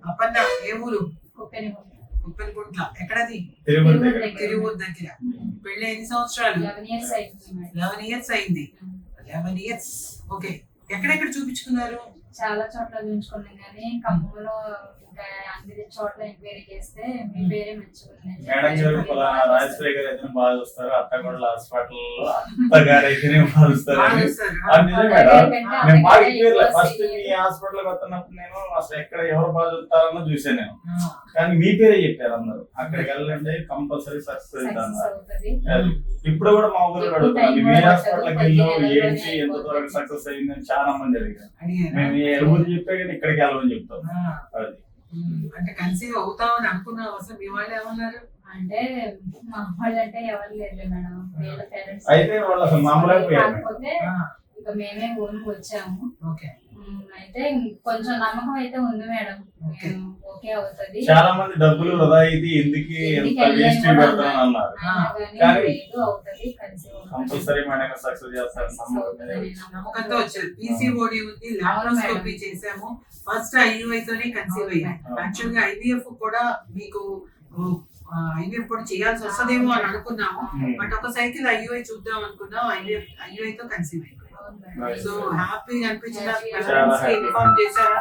అపన్న ఏ ఊరు? కుప్పెనిగుంట. ఉప్పెనగుంట్ల. ఎక్కడది? తిరువూరు దగ్గర. పెళ్ళి ఎన్ని సంవత్సరాలు? 11 years అయింది మేడం. 11 years అయింది. 11 years. ఓకే. ఎక్కడెక్కడ చూపించుకున్నారు? చాలా చోట్ల చూపించుకున్నాం కానీ ఖమ్మంలో ఇంకా అన్ని చోట్ల ఎంక్వైరీ చేస్తే మీ పేరే మంచిగా ఉంది. మేడం గారు రాజశ్రీ గారు అయితే బాగా చూస్తారు, అత్తగొండల హాస్పిటల్లో అత్తగారు అయితేనే మారుస్తారు. నేను బాగా ఫస్ట్ మీ హాస్పిటల్ వస్తున్నప్పుడు నేను అసలు ఎక్కడ ఎవరు బాగా చూస్తారన్న చూసాను నేను, కానీ మీ పేరే చెప్పారు అందరూ. అక్కడికి వెళ్ళండి కంపల్సరీ సక్సెస్ అవుతుంది. ఇప్పుడు కూడా మా ఊరు అడుగుతున్నాను, మీ హాస్పిటల్కి వెళ్ళి ఏంటి ఎంత త్వరగా సక్సెస్ అయిందని చాలా మంది అడిగారు. మేము ఏ ఊరు చెప్పే కానీ ఇక్కడికి వెళ్ళమని చెప్తాం. అది అంటే కన్సీవ్ అవుతామని అనుకున్నావు అసలు? మీ వాళ్ళు ఏమన్నారు? అంటే మా వాళ్ళు అంటే ఎవరు లేదు మేడం, వీళ్ళ పేరెంట్స్ అయితే వాళ్ళు అసలు నమ్మలేకపోయారు. కాకపోతే ఇక మేమే ఊరికి వచ్చాము. ఓకే. అయితే కొంచెం నమ్మకం అయితే ఉంది మేడం, ఓకే అవుతుంది. చాలా మంది డబ్బులు వృధా ఇది ఎందుకు ఎంత వేస్ట్ పెడతాను అన్నారు, కానీ కంపల్సరీ మేడం సక్సెస్ చేస్తారు నమ్మకంతో వచ్చారు. పీసీఓడి ఉంది, లాప్రోస్కోపీ చేసాము, ఫస్ట్ ఐయుఐ తోనే కన్సీవ్ అయ్యాం. యాక్చువల్ గా ఐవీఎఫ్ కూడా మీకు ఐవీఎఫ్ కూడా చేయాల్సి వస్తుందేమో అని అనుకున్నాము, బట్ ఒక సైకిల్ ఐయుఐ చూద్దాం అనుకున్నాం. ఐయుఐ తో కన్సీవ్ అయిపోయాం. సో హ్యాపీగా అనిపించిన ఇన్ఫార్మ్ చేశారా?